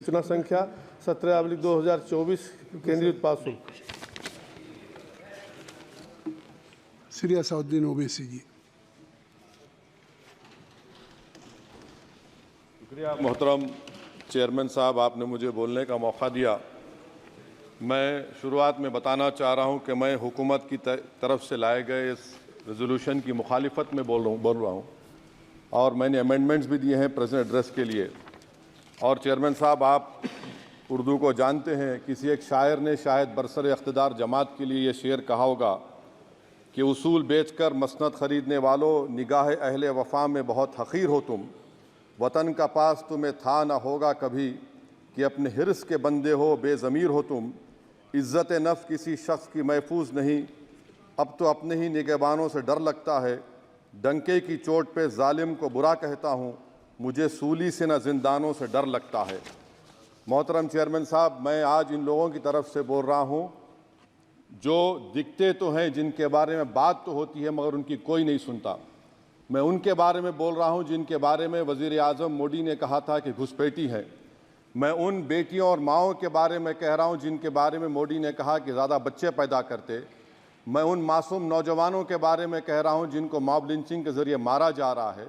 सूचना संख्या 17/2024 केंद्रीय उत्पाद शुल्क। श्री असउद्दीन ओवैसी जी। शुक्रिया मोहतरम चेयरमैन साहब, आपने मुझे बोलने का मौका दिया। मैं शुरुआत में बताना चाह रहा हूं कि मैं हुकूमत की तरफ से लाए गए इस रेजोल्यूशन की मुखालिफत में बोल रहा हूं और मैंने अमेंडमेंट्स भी दिए हैं प्रेजेंट एड्रेस के लिए। और चेयरमैन साहब, आप उर्दू को जानते हैं। किसी एक शायर ने शायद बरसर इक़्तिदार जमात के लिए ये शेर कहा होगा कि उसूल बेचकर मसनद ख़रीदने वालों, निगाह अहले वफ़ा में बहुत हक़ीर हो तुम। वतन का पास तुम्हें था न होगा कभी कि अपने हिर्स के बंदे हो, बेज़मीर हो तुम। इज़्ज़त नफ्स किसी शख्स की महफूज नहीं, अब तो अपने ही निगहबानों से डर लगता है। डंके की चोट पे जालिम को बुरा कहता हूँ, मुझे सूली से न जिंदानों से डर लगता है। मोहतरम चेयरमैन साहब, मैं आज इन लोगों की तरफ से बोल रहा हूँ जो दिखते तो हैं, जिनके बारे में बात तो होती है मगर उनकी कोई नहीं सुनता। मैं उनके बारे में बोल रहा हूँ जिनके बारे में वज़ीर आज़म मोदी ने कहा था कि घुसपैठी है। मैं उन बेटियों और माओं के बारे में कह रहा हूँ जिनके बारे में मोदी ने कहा कि ज़्यादा बच्चे पैदा करते। मैं उन मासूम नौजवानों के बारे में कह रहा हूँ जिनको मॉब लिंचिंग के ज़रिए मारा जा रहा है।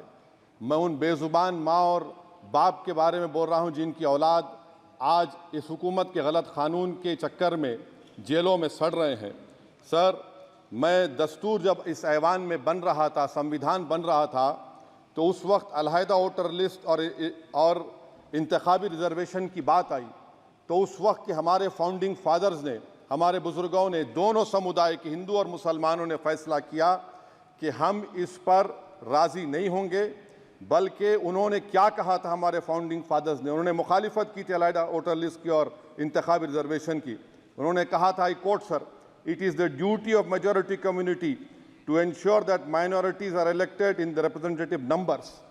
मैं उन बेज़ुबान माँ और बाप के बारे में बोल रहा हूँ जिनकी औलाद आज इस हुकूमत के गलत कानून के चक्कर में जेलों में सड़ रहे हैं। सर, मैं दस्तूर जब इस ऐवान में बन रहा था, संविधान बन रहा था, तो उस वक्त अलहदा वोटर लिस्ट और इंतखाबी रिजर्वेशन की बात आई तो उस वक्त के हमारे फाउंडिंग फादर्स ने, हमारे बुजुर्गों ने, दोनों समुदाय के हिंदू और मुसलमानों ने फैसला किया कि हम इस पर राज़ी नहीं होंगे। बल्कि उन्होंने क्या कहा था हमारे फाउंडिंग फादर्स ने, उन्होंने मुखालिफत की थी अलहदा वोटर लिस्ट की और इंतखाबी रिजर्वेशन की। उन्होंने कहा था, I quote sir, it is the duty of majority community to ensure that minorities are elected in the representative numbers.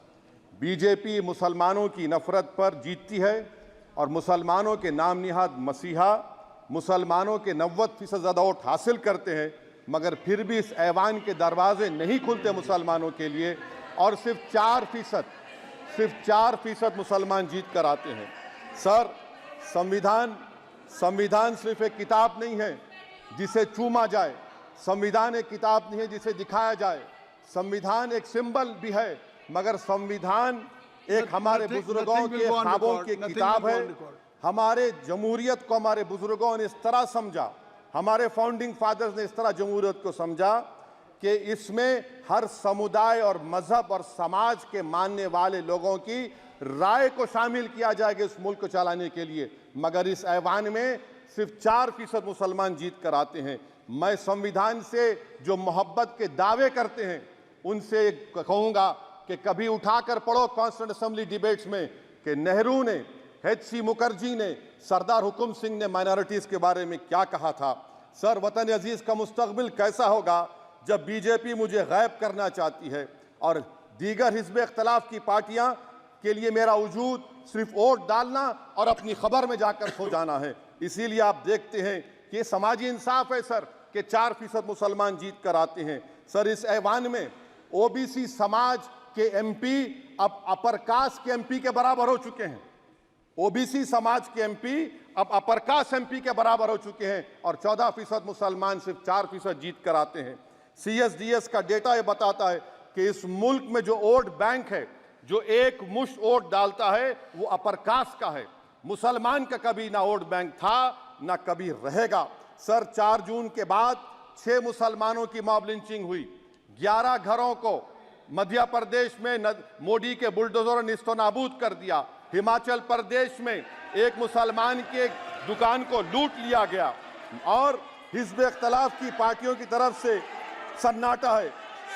BJP मुसलमानों की नफरत पर जीतती है और मुसलमानों के नाम निहाद मसीहा मुसलमानों के 90% ज़्यादा वोट हासिल करते हैं, मगर फिर भी इस ऐवान के दरवाजे नहीं खुलते मुसलमानों के लिए और सिर्फ 4% मुसलमान जीत कर आते हैं। सर, संविधान सिर्फ एक किताब नहीं है जिसे चूमा जाए, संविधान एक किताब नहीं है जिसे दिखाया जाए, संविधान एक सिंबल भी है, मगर संविधान एक हमारे बुजुर्गों के ख्वाबों की किताब है। हमारे जमहूरियत को हमारे बुजुर्गों ने इस तरह समझा, हमारे फाउंडिंग फादर्स ने इस तरह जमहूरियत को समझा कि इसमें हर समुदाय और मजहब और समाज के मानने वाले लोगों की राय को शामिल किया जाएगा इस मुल्क को चलाने के लिए। मगर इस ऐवान में सिर्फ 4% मुसलमान जीत कर आते हैं। मैं संविधान से जो मोहब्बत के दावे करते हैं उनसे कहूँगा कि कभी उठाकर पढ़ो कॉन्स्टिट्यूएंट असेंबली डिबेट्स में कि नेहरू ने, HC मुखर्जी ने, सरदार हुकुम सिंह ने माइनॉरिटीज़ के बारे में क्या कहा था। सर, वतन अजीज़ का मुस्तकबिल कैसा होगा जब बीजेपी मुझे गायब करना चाहती है और दीगर हिज़्ब इख्तिलाफ की पार्टियां के लिए मेरा वजूद सिर्फ वोट डालना और अपनी खबर में जाकर सो जाना है। इसीलिए आप देखते हैं कि समाजी इंसाफ है सर कि 4% मुसलमान जीत कर आते हैं। सर, इस ऐवान में OBC समाज के MP अब अपर कास्ट के MP के बराबर हो चुके हैं। OBC समाज के MP अब अपर कास्ट MP के बराबर हो चुके हैं और 14% मुसलमान सिर्फ 4% जीत कर आते हैं। CSDS का डेटा ये बताता है कि इस मुल्क में जो वोट बैंक है, जो एक मुश्त वोट डालता है, वो अपर कास्ट का है। मुसलमान का कभी ना वोट बैंक था ना कभी रहेगा। सर, 4 जून के बाद 6 मुसलमानों की मॉब लिंचिंग हुई। 11 घरों को मध्य प्रदेश में मोदी के बुलडोजर ने निस्तो नाबूद कर दिया। हिमाचल प्रदेश में एक मुसलमान की एक दुकान को लूट लिया गया और हिज़्ब इख्तिलाफ की पार्टियों की तरफ से सन्नाटा है।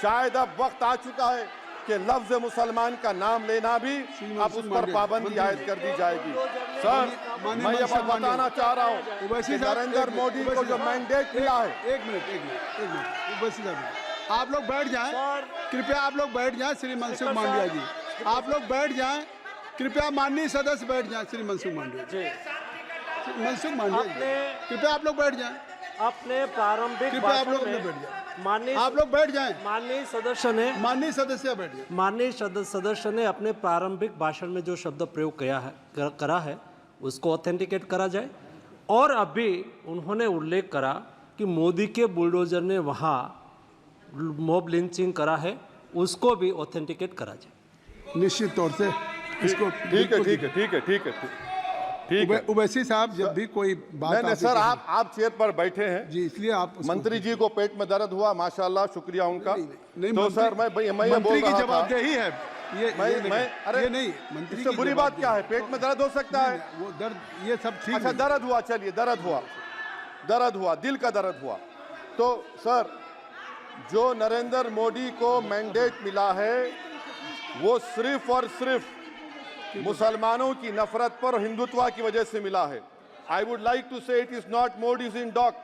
शायद अब वक्त आ चुका है कि लफ्ज़ मुसलमान का नाम लेना भी अब उस पर पाबंदी आयद कर दी जाएगी। सर, मैं ये बात बताना चाह रहा हूँ कि नरेंद्र मोदी को जो मैंडेट मिला है। एक मिनट, आप लोग बैठ जाएं, कृपया आप लोग बैठ जाएं। श्री मनसुख मांडविया जी, आप लोग बैठ जाएं, कृपया माननीय सदस्य बैठ जाएं। श्री मनसुख मांडविया जी, कृपया आप लोग बैठ जाएं। अपने प्रारंभिक भाषण में आप लोग बैठ जाएं। माननीय सदस्य ने अपने प्रारंभिक भाषण में जो शब्द प्रयोग करा है उसको ऑथेंटिकेट करा जाए। और अभी उन्होंने उल्लेख करा कि मोदी के बुलडोजर ने वहाँ मॉब लिंचिंग करा है, उसको भी ऑथेंटिकेट करा जाए। निश्चित तौर से इसको ठीक है। उवैसी साहब जब भी कोई बात नहीं सर, आप चेयर पर बैठे हैं जी, इसलिए आप मंत्री जी को पेट में दर्द हुआ, माशाल्लाह, शुक्रिया उनका। नहीं, तो सर मैं ये बोल मंत्री की रहा था, जवाबदेही है अरे ये नहीं, मंत्री इससे की बुरी बात क्या है? पेट में दर्द हो सकता है। वो दर्द ये सब ठीक अच्छा, है। दर्द हुआ, चलिए दर्द हुआ, दिल का दर्द हुआ। तो सर, जो नरेंद्र मोदी को मैंडेट मिला है वो सिर्फ और सिर्फ मुसलमानों की नफरत पर हिंदुत्व की वजह से मिला है। I would like to say it is not Modi's in dock,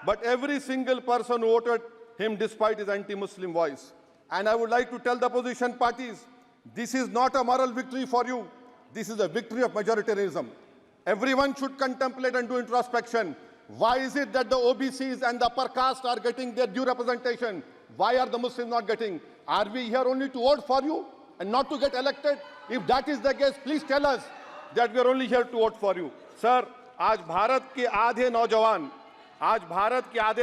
but every single person voted him despite his anti Muslim voice. And I would like to tell the opposition parties, this is not a moral victory for you. This is a victory of majoritarianism. Everyone should contemplate and do introspection. Why is it that the OBCs and the upper caste are getting their due representation? Why are the Muslims not getting? Are we here only to vote for you and not to get elected? If that is the case, please tell us that we are only here to vote for you. Sir, आज भारत के आधे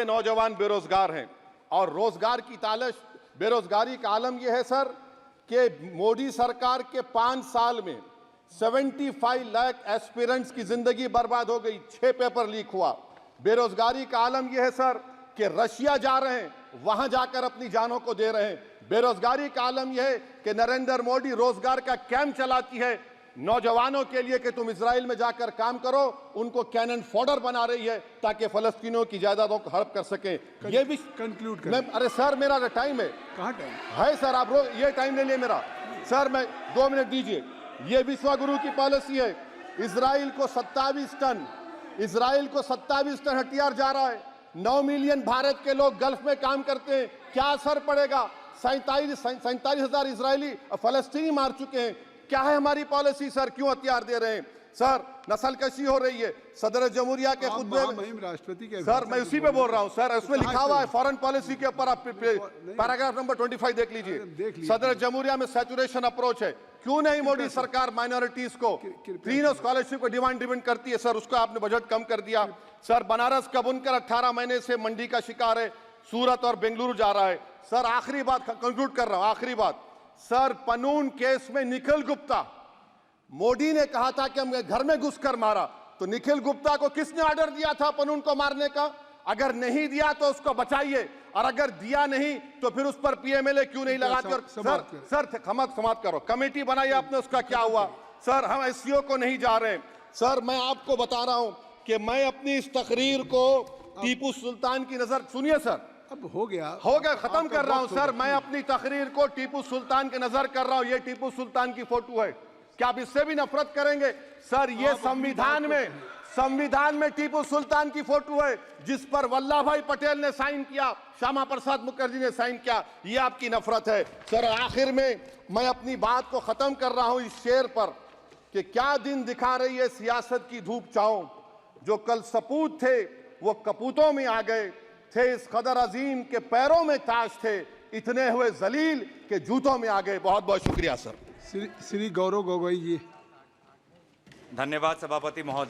नौजवान बेरोजगार हैं और रोजगार की तालाश, बेरोजगारी का आलम यह है सर कि मोदी सरकार के 5 साल में 75 लाख एस्पिरेंट्स की जिंदगी बर्बाद हो गई, 6 पेपर लीक हुआ। बेरोजगारी का आलम यह है सर कि रशिया जा रहे हैं, वहां जाकर अपनी जानों को दे रहे हैं। बेरोजगारी का आलम यह है कि नरेंद्र मोदी रोजगार का कैंप चलाती है नौजवानों के लिए कि तुम इजराइल में जाकर काम करो, उनको कैनन फॉडर बना रही है ताकि फलस्तीनियों की जायदादों को हड़प कर सके। ये भी कंक्लूड मैं, अरे सर मेरा टाइम है। कहाँ टाइम है सर? आप ये टाइम ले लिए मेरा। सर मैं 2 मिनट दीजिए। ये विश्वगुरु की पॉलिसी है। इजराइल को 27 टन हथियार जा रहा है। 9 मिलियन भारत के लोग गल्फ में काम करते हैं, क्या असर पड़ेगा? 47,000 इजरायली फलस्तीनी मार चुके हैं। क्या है हमारी पॉलिसी सर? क्यों हथियार दे रहे हैं सर? नस्लकशी हो रही है। सदर जमहूरिया के खुतबे में राष्ट्रपति के सर, मैं उसी पे बोल रहा हूं सर, उसमें लिखा हुआ है फॉरेन पॉलिसी के ऊपर, आप पैराग्राफ नंबर 25 देख लीजिए। सदर जमहूरिया में सैचुरेशन अप्रोच है। क्यों नहीं मोदी सरकार माइनॉरिटीज को तीनों स्कॉलरशिप को डिमांड करती है सर? उसको आपने बजट कम कर दिया। सर बनारस का बुनकर 18 महीने से मंडी का शिकार है, सूरत और बेंगलुरु जा रहा है। सर आखिरी बात, कंक्लूड कर रहा हूं, आखिरी बात सर, पनून केस में निखिल गुप्ता, मोदी ने कहा था कि हम घर में घुसकर मारा, तो निखिल गुप्ता को किसने ऑर्डर दिया था पनून को मारने का? अगर नहीं दिया तो उसको बचाइए, और अगर दिया नहीं तो फिर उस पर पीएमएलए क्यों नहीं लगाते? और सर समाप्त करो। कमेटी बनाई आपने, उसका क्या हुआ? सर हम एससीओ को नहीं जा रहे। सर मैं आपको बता रहा हूं कि मैं अपनी इस तकरीर को टीपू सुल्तान की नजर, सुनिए सर, अब हो गया, खत्म कर रहा हूं सर। मैं अपनी तकरीर को टीपू सुल्तान के नजर कर रहा हूं। ये टीपू सुल्तान की फोटो है, क्या आप इससे भी नफरत करेंगे? सर ये संविधान में टीपू सुल्तान की फोटो है जिस पर वल्लभ भाई पटेल ने साइन किया, श्यामा प्रसाद मुखर्जी ने साइन किया। ये आपकी नफरत है सर। आखिर में मैं अपनी बात को खत्म कर रहा हूं इस शेर पर कि क्या दिन दिखा रही है सियासत की धूप छांव। जो कल सपूत थे वो कपूतों में आ गए, थे इस कदर अजीम के पैरों में ताज थे, इतने हुए जलील के जूतों में आ गए। बहुत बहुत शुक्रिया सर। श्री गौरव गोगोई जी। धन्यवाद सभापति महोदय।